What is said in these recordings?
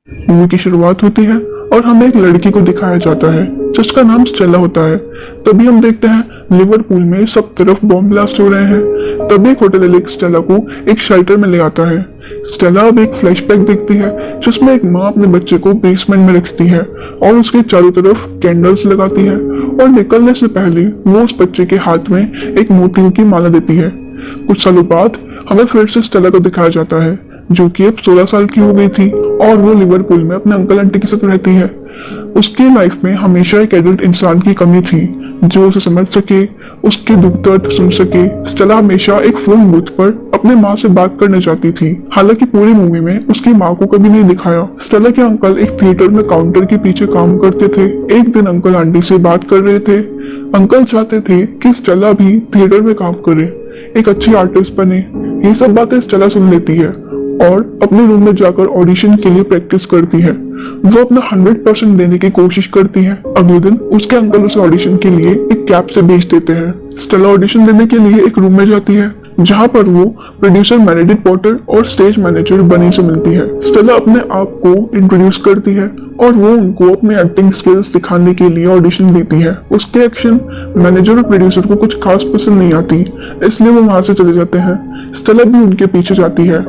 Movie की शुरुआत होती है और हमें एक लड़की को दिखाया जाता है जिसका नाम स्टेला होता है। तभी हम देखते हैं लिवरपूल में सब तरफ बॉम्ब ब्लास्ट हो रहे हैं। तभी एक होटल एलेक्स स्टेला को एक शेल्टर में ले आता है। स्टेला अब एक फ्लैशबैक देखती है जिसमें एक माँ अपने बच्चे को बेसमेंट में रखती है और उसके चारों तरफ कैंडल्स लगाती है और निकलने से पहले वो उस बच्चे के हाथ में एक मोतियों की माला देती है। कुछ सालों बाद हमें फिर से स्टेला को दिखाया जाता है जो कि अब 16 साल की हो गई थी और वो लिवरपूल में अपने अंकल आंटी के साथ रहती है। उसकी लाइफ में हमेशा एक एडल्ट इंसान की कमी थी जो उसे समझ सके, उसके दुख दर्द सुन सके। स्टेला हमेशा एक फोन बूथ पर अपने माँ से बात करना चाहती थी, हालांकि पूरी मूवी में उसकी माँ को कभी नहीं दिखाया। स्टेला के अंकल एक थिएटर में काउंटर के पीछे काम करते थे। एक दिन अंकल आंटी से बात कर रहे थे। अंकल चाहते थे कि स्टेला भी थिएटर में काम करे, एक अच्छी आर्टिस्ट बने। ये सब बातें स्टेला सुन लेती है और अपने रूम में जाकर ऑडिशन के लिए प्रैक्टिस करती है। वो अपना 100% देने की कोशिश करती है। अगले दिन उसके अंकल उसे ऑडिशन के लिए एक कैब से भेज देते हैं। स्टेला ऑडिशन देने के लिए एक रूम में जाती है जहां पर वो प्रोड्यूसर मेरेडिथ पॉटर और स्टेज मैनेजर बनी से मिलती है। स्टेला अपने आप को इंट्रोड्यूस करती है और वो उनको अपने एक्टिंग स्किल्स दिखाने के लिए ऑडिशन देती है। उसके एक्शन मैनेजर और प्रोड्यूसर को कुछ खास पसंद नहीं आती, इसलिए वो वहां से चले जाते हैं। स्टेला भी उनके पीछे जाती है।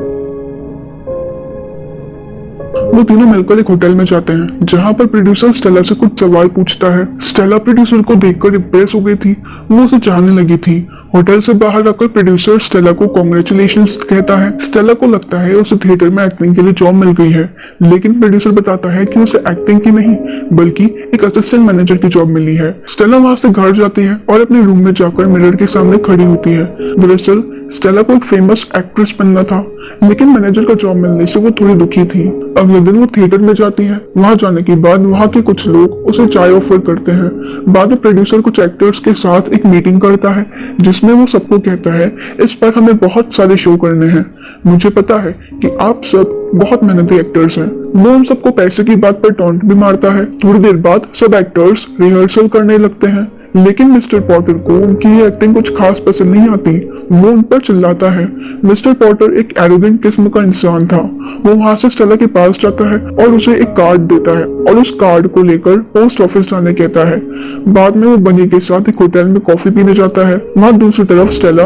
वो तीनों मिलकर एक होटल में जाते हैं जहां पर प्रोड्यूसर स्टेला से कुछ सवाल पूछता है। स्टेला प्रोड्यूसर को देखकर इम्प्रेस हो गई थी, वो उसे चाहने लगी थी। होटल से बाहर आकर प्रोड्यूसर स्टेला को कॉन्ग्रेचुलेशंस कहता है। स्टेला को लगता है उसे थिएटर में एक्टिंग के लिए जॉब मिल गई है, लेकिन प्रोड्यूसर बताता है कि उसे एक्टिंग की नहीं बल्कि एक असिस्टेंट मैनेजर की जॉब मिली है। स्टेला वहां से घर जाती है और अपने रूम में जाकर मिरर के सामने खड़ी होती है। दरअसल स्टेला को एक फेमस एक्ट्रेस बनना था, लेकिन मैनेजर का जॉब मिलने से वो थोड़ी दुखी थी। अगले दिन वो थिएटर में जाती है। वहां जाने के बाद वहां के कुछ लोग उसे चाय ऑफर करते हैं। बाद में प्रोड्यूसर कुछ एक्टर्स के साथ एक मीटिंग करता है जिसमें वो सबको कहता है इस पर हमें बहुत सारे शो करने हैं। मुझे पता है कि आप सब बहुत मेहनती एक्टर्स हैं। वो उन सबको पैसे की बात पर टॉन्ट भी मारता है। थोड़ी देर बाद सब एक्टर्स रिहर्सल करने लगते हैं, लेकिन मिस्टर पॉटर को उनकी ये एक्टिंग कुछ खास पसंद नहीं आती। वो उन पर चिल्लाता है। मिस्टर पॉटर एक एरोगेंट किस्म का इंसान था। वो वहां से स्टेला के पास जाता है और उसे एक कार्ड देता है और उस कार्ड को लेकर पोस्ट ऑफिस जाने कहता है। बाद में वो बनी के साथ एक होटल में कॉफी पीने जाता है। वहां दूसरी तरफ स्टेला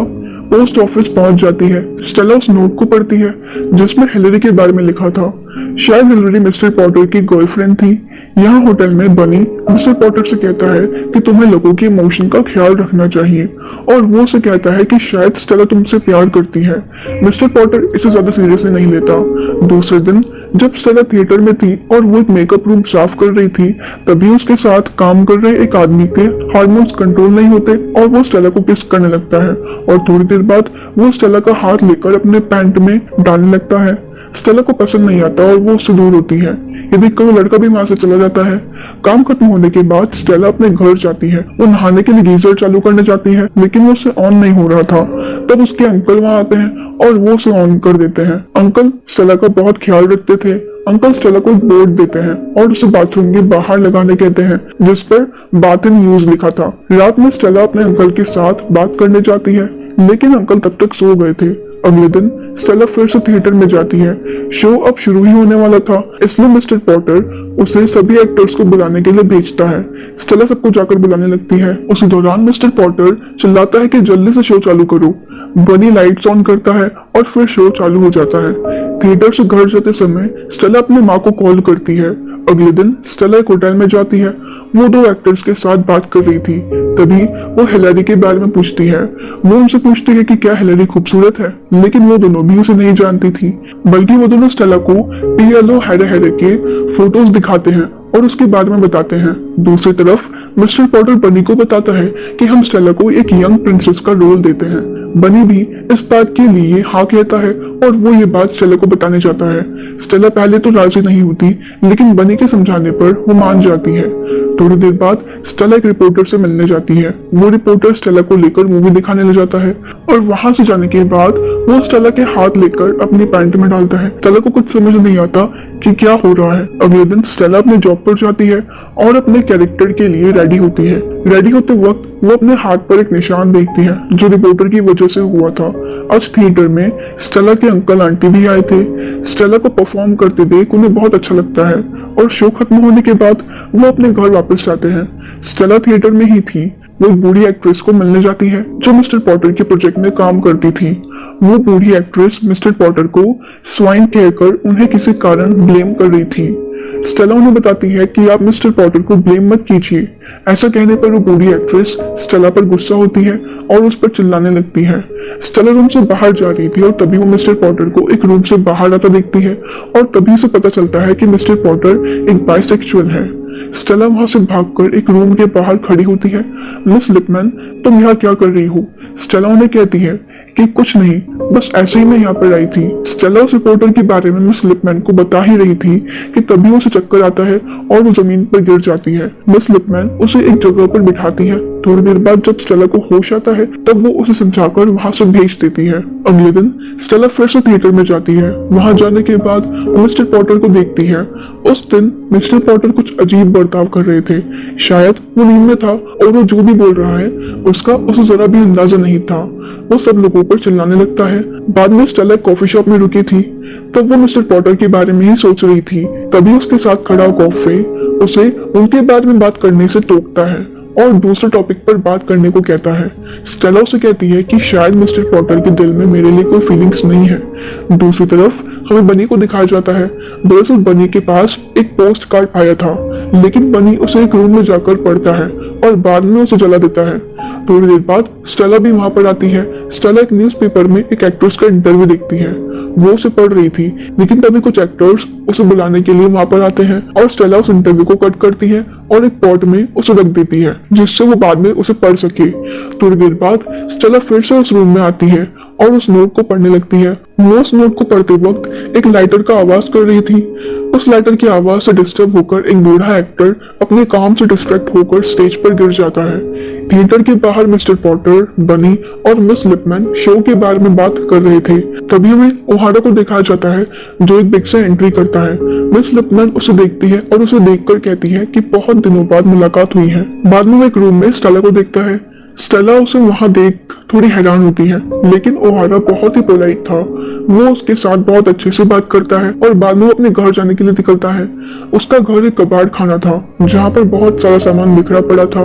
पोस्ट ऑफिस पहुंच जाती है। स्टेला उस नोट को पढ़ती है जिसमें हिलरी के बारे में लिखा था। शायद हिलरी मिस्टर पॉटर की गर्लफ्रेंड थी। यहाँ होटल में बनी मिस्टर पॉटर से कहता है कि तुम्हें लोगों के इमोशन का ख्याल रखना चाहिए और वो से कहता है कि शायद स्टेला तुमसे प्यार करती है। मिस्टर पॉटर इसे ज्यादा सीरियसली नहीं लेता। दूसरे दिन जब स्टेला थिएटर में थी और वो एक मेकअप रूम साफ कर रही थी, तभी उसके साथ काम कर रहे एक आदमी के हार्मोन्स कंट्रोल नहीं होते और वो स्टेला को किस करने लगता है और थोड़ी देर बाद वो स्टेला का हाथ लेकर अपने पैंट में डालने लगता है। स्टेला को पसंद नहीं आता और वो उससे दूर होती है। ये देखकर वो लड़का भी वहां से चला जाता है। काम खत्म होने के बाद स्टेला अपने घर जाती है। वो नहाने के लिए गीजर चालू करने जाती है, लेकिन वो उससे ऑन नहीं हो रहा था। तब उसके अंकल वहां आते हैं और वो उसे ऑन कर देते हैं। अंकल स्टेला का बहुत ख्याल रखते थे। अंकल स्टेला को एक बोर्ड देते हैं और उसे बाथरूम के बाहर लगाने कहते हैं जिस पर बाथ इन यूज लिखा था। रात में स्टेला अपने अंकल के साथ बात करने जाती है, लेकिन अंकल तब तक सो गए थे। अगले दिन स्टेला फिर से थिएटर में जाती है। शो अब शुरू ही होने वाला था, इसलिए मिस्टर पॉटर उसे सभी एक्टर्स को बुलाने के लिए भेजता है। स्टेला सबको जाकर बुलाने लगती है। उसी दौरान मिस्टर पॉटर चिल्लाता है कि जल्दी से शो चालू करो। बनी लाइट्स ऑन करता है और फिर शो चालू हो जाता है। थिएटर से घर जाते समय स्टेला अपनी माँ को कॉल करती है। अगले दिन स्टेला एक होटल में जाती है। वो दो एक्टर्स के साथ बात कर रही थी। तभी वो हिलरी के बारे में पूछती है। वो उनसे पूछती है कि क्या हिलरी खूबसूरत है, लेकिन वो दोनों भी उसे नहीं जानती थी, बल्कि वो दोनों स्टेला को PLO हेरे के फोटोज दिखाते हैं और उसके बारे में बताते हैं। दूसरी तरफ मिस्टर पॉटर बनी को बताता है कि हम स्टेला को एक यंग प्रिंसेस का रोल देते हैं। बनी भी इस बात के लिए हाँ कहता है और वो ये बात स्टेला को बताने जाता है। स्टेला पहले तो राजी नहीं होती, लेकिन बनी के समझाने पर वो मान जाती है। थोड़ी देर बाद स्टेला एक रिपोर्टर से मिलने जाती है। वो रिपोर्टर स्टेला को लेकर मूवी दिखाने ले जाता है और वहां से जाने के बाद वो स्टेला के हाथ लेकर अपनी पैंट में डालता है। स्टेला को कुछ समझ नहीं आता कि क्या हो रहा है। अगले दिन स्टेला अपने जॉब पर जाती है और अपने कैरेक्टर के लिए रेडी होती है। रेडी होते वक्त वो अपने हाथ पर एक निशान देखती है जो रिपोर्टर की वजह से हुआ था। आज थिएटर में स्टेला के अंकल आंटी भी आए थे। स्टेला को परफॉर्म करते देख उन्हें बहुत अच्छा लगता है और शो खत्म होने के बाद वो अपने घर वापस जाते हैं। स्टेला थिएटर में ही थी। वो एक बूढ़ी एक्ट्रेस को मिलने जाती है जो मिस्टर पॉटर के प्रोजेक्ट में काम करती थी। वो बूढ़ी एक्ट्रेस मिस्टर पॉटर को स्वाइन कहकर उन्हें किसी कारण ब्लेम कर रही थी। स्टेला उन्हें बताती है कि आप मिस्टर पॉटर को ब्लेम मत कीजिए। ऐसा कहने पर वो बूढ़ी एक्ट्रेस स्टेला पर गुस्सा होती है और उस पर चिल्लाने लगती है। स्टेला रूम से बाहर जा रही थी और तभी वो मिस्टर पॉटर को एक रूम से बाहर आता देखती है और तभी से पता चलता है कि मिस्टर पॉटर एक बाइसेक्सुअल है। स्टेला वहां से भागकर एक रूम के बाहर खड़ी होती है। मिस लिपमैन, तुम यहाँ क्या कर रही हो? स्टेला उन्हें कहती है कि कुछ नहीं, बस ऐसे ही मैं यहाँ पर आई थी। स्टेला उस रिपोर्टर के बारे में मिस लिपमैन को बता ही रही थी कि तभी उसे चक्कर आता है और वो जमीन पर गिर जाती है। मिस लिपमैन उसे एक जगह पर बिठाती है। थोड़ी देर बाद जब स्टेला को होश आता है तब वो उसे समझाकर वहां से भेज देती है। अगले दिन स्टेला फिर से थिएटर में जाती है। वहां जाने के बाद वो मिस्टर पॉटर को देखती है। उस दिन मिस्टर पॉटर कुछ अजीब बर्ताव कर रहे थे। शायद वो नींद में था और वो जो भी बोल रहा है उसका उसे जरा भी अंदाजा नहीं था। वो सब लोगों पर चिल्लाने लगता है। बाद में स्टेला कॉफी शॉप में रुकी थी। तब वो मिस्टर पॉटर के बारे में ही सोच रही थी। तभी उसके साथ खड़ा कॉफी उसे उनके बारे में बात करने से टोकता है और दूसरे टॉपिक पर बात करने को कहता है। स्टेला उसे कहती है कि शायद मिस्टर पॉटर के दिल में मेरे लिए कोई फीलिंग्स नहीं है। दूसरी तरफ हमें बनी को दिखाया जाता है। दरअसल बनी के पास एक पोस्ट कार्ड आया था, लेकिन बनी उसे एक रूम में जाकर पढ़ता है और बाद में उसे जला देता है। थोड़ी देर बाद स्टेला भी वहां पर आती है। स्टेला एक न्यूज़पेपर में एक एक्ट्रेस का इंटरव्यू देखती है। वो उसे पढ़ रही थी, लेकिन तभी कुछ एक्टर्स उसे बुलाने के लिए वहां पर आते हैं और स्टेला उस इंटरव्यू को कट करती है और एक पॉट में उसे रख देती है जिससे वो बाद में उसे पढ़ सके। थोड़ी देर बाद स्टेला फिर से उस रूम में आती है और उस नोट को पढ़ने लगती है। वो उस नोट को पढ़ते वक्त एक लाइटर का आवाज कर रही थी। उस लाइटर की आवाज से डिस्टर्ब होकर एक बूढ़ा एक्टर अपने काम से डिस्ट्रैक्ट होकर स्टेज पर गिर जाता है। थिएटर के बाहर मिस्टर पॉटर, बनी और मिस लिपमैन शो के बारे में बात कर रहे थे। तभी हमें ओहारा को दिखाया जाता है जो एक बिग से एंट्री करता है। मिस लिपमैन उसे देखती है और उसे देखकर कहती है कि बहुत दिनों बाद मुलाकात हुई है। बाद में वो एक रूम में स्टेला को देखता है। स्टेला उसे वहां देख थोड़ी हैरान होती है, लेकिन ओहारा बहुत ही पोलाइट था। वो उसके साथ बहुत अच्छे से बात करता है और बाद में वो अपने घर जाने के लिए निकलता है। उसका घर एक कबाड़ खाना था जहाँ पर बहुत सारा सामान बिखरा पड़ा था।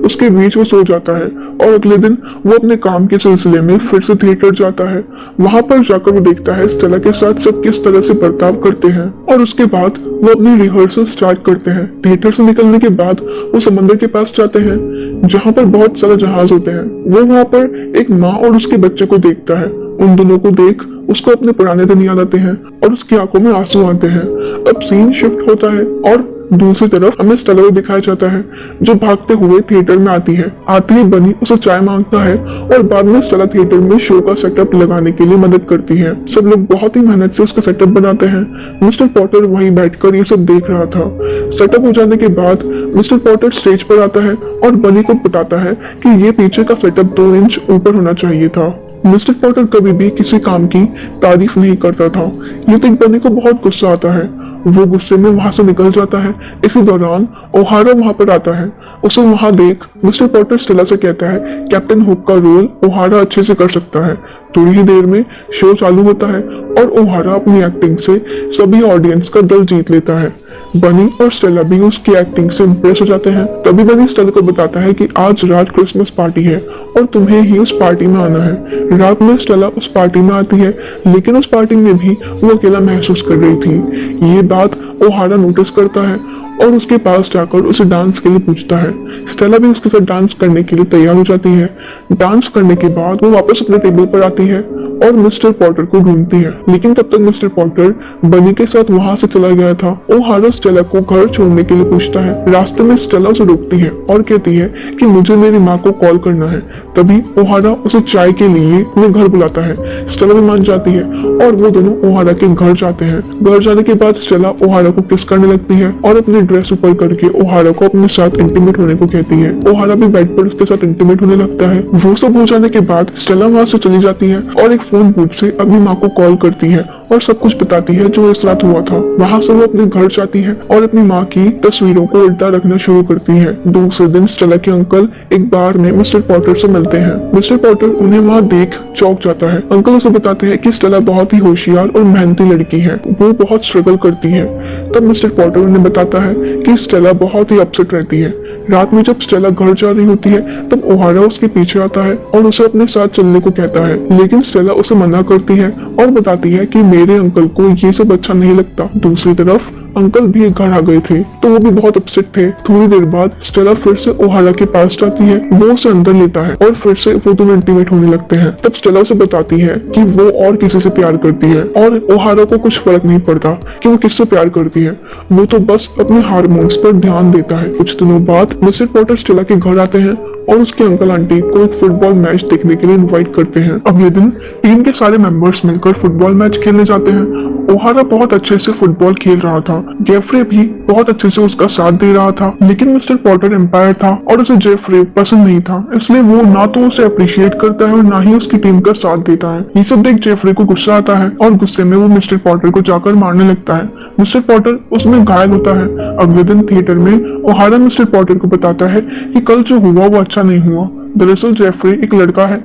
उसके बीच वो सो जाता है और अगले दिन वो अपने काम के सिलसिले में फिर से थिएटर जाता है। वहां पर जाकर वो देखता है स्टेला के साथ सब किस तरह से बर्ताव करते हैं और उसके बाद वो अपनी रिहर्सल स्टार्ट करते हैं। थिएटर से निकलने के बाद वो समंदर के पास जाते हैं जहाँ पर बहुत सारे जहाज होते हैं। वो वहां पर एक माँ और उसके बच्चे को देखता है। उन दोनों को देख उसको अपने पुराने दिन याद आते हैं और उसकी आंखों में आंसू आते हैं। अब सीन शिफ्ट होता है और दूसरी तरफ हमें स्टेला को दिखाया जाता है जो भागते हुए थिएटर में आती है। आते ही बनी उसे चाय मांगता है और बाद में स्टेला थिएटर में शो का सेटअप लगाने के लिए मदद करती है। सब लोग बहुत ही मेहनत से उसका सेटअप बनाते हैं। मिस्टर पॉटर वहीं बैठकर ये सब देख रहा था। सेटअप हो जाने के बाद मिस्टर पॉटर स्टेज पर आता है और बनी को बताता है कि ये पीछे का सेटअप 2 इंच ऊपर होना चाहिए था। मिस्टर पॉटर कभी भी किसी काम की तारीफ नहीं करता था। ये देख बनी को बहुत गुस्सा आता है। वो गुस्से में वहां से निकल जाता है। इसी दौरान ओहारा वहां पर आता है। उसे वहां देख मिस्टर पॉटर स्टेला से कहता है कैप्टन हुक का रोल ओहारा अच्छे से कर सकता है। थोड़ी ही देर में शो चालू होता है और ओहारा अपनी एक्टिंग से सभी ऑडियंस का दिल जीत लेता है। बनी और स्टेला भी उसकी एक्टिंग से इम्प्रेस हो जाते हैं। तभी बनी स्टेला को बताता है कि आज रात क्रिसमस पार्टी है और तुम्हें ही उस पार्टी में आना है। रात में स्टेला उस पार्टी में आती है, लेकिन उस पार्टी में भी वो अकेला महसूस कर रही थी। ये बात ओहारा नोटिस करता है और उसके पास जाकर उसे डांस के लिए पूछता है। स्टेला भी उसके साथ डांस करने के लिए तैयार हो जाती है। डांस करने के बाद वो वापस अपने टेबल पर आती है और मिस्टर पॉटर को ढूंढती है, लेकिन तब तक मिस्टर पॉटर बनी के साथ वहां से चला गया था। ओहारा स्टेला को घर छोड़ने के लिए पूछता है। रास्ते में स्टेला उसे रोकती है और कहती है कि मुझे मेरी माँ को कॉल करना है। तभी ओहारा उसे चाय के लिए अपने घर बुलाता है। स्टेला भी मान जाती है और वो दोनों ओहारा के घर जाते हैं। घर जाने के बाद स्टेला ओहारा को किस करने लगती है और अपने ड्रेस ऊपर करके ओहारा को अपने साथ इंटीमेट होने को कहती है। ओहारा भी बेड पर उसके साथ इंटीमेट होने लगता है। वो सब हो जाने के बाद स्टेला वहां से चली जाती है और एक फोन बूथ से अपनी माँ को कॉल करती है और सब कुछ बताती है जो इस रात हुआ था। वहाँ से वो अपने घर जाती है और अपनी माँ की तस्वीरों को उल्टा रखना शुरू करती है। दूसरे दिन स्टेला के अंकल एक बार में मिस्टर पॉटर से मिलते हैं। मिस्टर पॉटर उन्हें वहाँ देख चौंक जाता है। अंकल उसे बताते हैं कि स्टेला बहुत ही होशियार और मेहनती लड़की है, वो बहुत स्ट्रगल करती है। तब मिस्टर पॉटर उन्हें बताता है कि स्टेला बहुत ही अपसेट रहती है। रात में जब स्टेला घर जा रही होती है तब ओहारा उसके पीछे आता है और उसे अपने साथ चलने को कहता है, लेकिन स्टेला उसे मना करती है और बताती है कि मेरे अंकल को ये सब अच्छा नहीं लगता। दूसरी तरफ अंकल भी घर आ गए थे तो वो भी बहुत अपसेट थे। थोड़ी देर बाद स्टेला फिर से ओहारा के पास जाती है, वो उसे अंदर लेता है और फिर से वो दोनों इंटीमेट होने लगते हैं। तब स्टेला उसे बताती है कि वो और किसी से प्यार करती है और ओहारा को कुछ फर्क नहीं पड़ता कि वो किससे प्यार करती है, वो तो बस अपने हार्मोन्स पर ध्यान देता है। कुछ दिनों बाद मिस्टर पॉटर स्टेला के घर आते हैं और उसके अंकल आंटी को एक फुटबॉल मैच देखने के लिए इनवाइट करते हैं। अगले दिन टीम के सारे मेंबर्स मिलकर फुटबॉल मैच खेलने जाते हैं। ओहारा बहुत अच्छे से फुटबॉल खेल रहा था, जेफरे भी बहुत अच्छे से उसका साथ दे रहा था, लेकिन मिस्टर पॉटर एम्पायर था और उसे जेफरे पसंद नहीं था, इसलिए वो ना तो उसे अप्रिशिएट करता है और ना ही उसकी टीम का साथ देता है। ये सब देख जेफरे को गुस्सा आता है और गुस्से में वो मिस्टर पॉटर को जाकर मारने लगता है। मिस्टर पॉटर उसमें घायल होता है। अगले दिन थिएटर में ओहारा मिस्टर पॉटर को बताता है कि कल जो हुआ वो अच्छा नहीं हुआ। दरअसल जेफरे एक लड़का है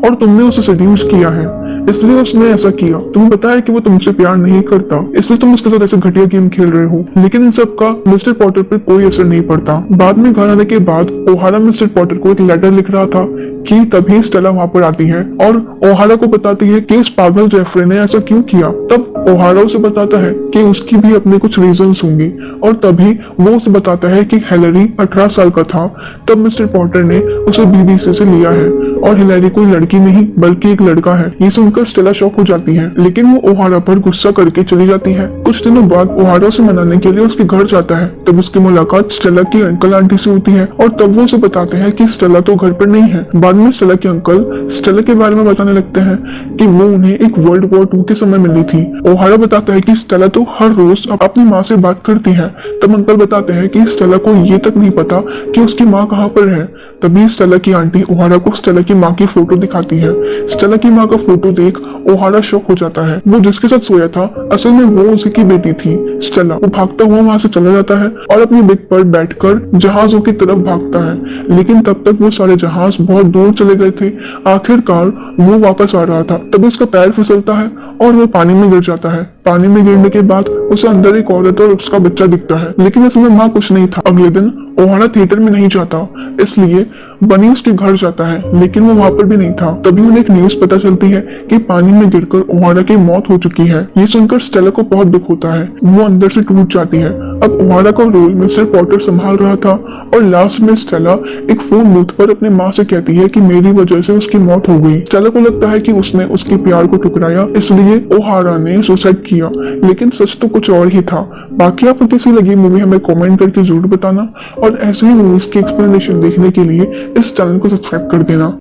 और तुमने उसे सेड्यूस किया है, इसलिए उसने ऐसा किया। तुम्हें पता है कि वो तुमसे प्यार नहीं करता, इसलिए तुम उसके साथ ऐसे घटिया गेम खेल रहे हो। लेकिन इन सब का मिस्टर पॉटर पर कोई असर नहीं पड़ता। बाद में घर आने के बाद ओहारा मिस्टर पॉटर को एक लेटर लिख रहा था कि तभी स्टेला वहाँ पर आती है और ओहारा को बताती है कि इस पागल जेफरे ने ऐसा क्यों किया। तब ओहारा उसे बताता है कि उसकी भी अपने कुछ रीजंस होंगे और तभी वो उसे बताता है कि हिलरी 18 साल का था तब मिस्टर पॉटर ने उसे बीबीसी से लिया है और हिलरी कोई लड़की नहीं बल्कि एक लड़का है। ये सुनकर स्टेला शॉक हो जाती है, लेकिन वो ओहारा पर गुस्सा करके चली जाती है। कुछ दिनों बाद ओहारा उसे मनाने के लिए उसके घर जाता है। तब उसकी मुलाकात स्टेला की अंकल आंटी से होती है और तब वो उसे बताते हैं कि स्टेला तो घर पर नहीं है। बाद में स्टेला के अंकल स्टेला के बारे में बताने लगते हैं कि वो उन्हें एक वर्ल्ड वॉर 2 के समय मिली थी। ओहारा बताता है कि स्टेला तो हर रोज अपनी माँ से बात करती है। तब अंकल बताते हैं कि स्टेला को ये तक नहीं पता कि उसकी माँ कहाँ पर है। तभी स्टेला की आंटी ओहारा को स्टेला की माँ की फोटो दिखाती है। स्टेला की माँ का फोटो देख ओहारा शॉक हो जाता है। वो जिसके साथ सोया था असल में वो उसी की बेटी थी स्टेला। वो भागता हुआ वहां से चला जाता है और अपनी बिग पर बैठकर जहाजों की तरफ भागता है, लेकिन तब तक वो सारे जहाज बहुत दूर चले गए थे। आखिरकार वो वापस आ रहा था, तभी उसका पैर फिसलता है और वो पानी में गिर जाता है। पानी में गिरने के बाद उसे अंदर एक औरत और उसका बच्चा दिखता है, लेकिन इसमें माँ कुछ नहीं था। अगले दिन ओहारा थिएटर में नहीं जाता, इसलिए बनी उसके घर जाता है, लेकिन वो वहां पर भी नहीं था। तभी उन्हें एक न्यूज पता चलती है कि पानी में गिरकर ओहारा की मौत हो चुकी है। ये सुनकर स्टेला को बहुत दुख होता है, वो अंदर से टूट जाती है। अब ओहारा का रोल मिस्टर पॉटर संभाल रहा था और लास्ट में स्टेला एक फोन बूथ पर अपने माँ से कहती है कि मेरी वजह से उसकी मौत हो गई। स्टेला को लगता है कि उसने उसके प्यार को ठुकराया, इसलिए ओहारा ने सुसाइड किया, लेकिन सच तो कुछ और ही था। बाकी आपको कैसी लगी मूवी हमें कमेंट करके जरूर बताना और ऐसे ही मूवीज की एक्सप्लेनेशन देखने के लिए इस चैनल को सब्सक्राइब कर देना।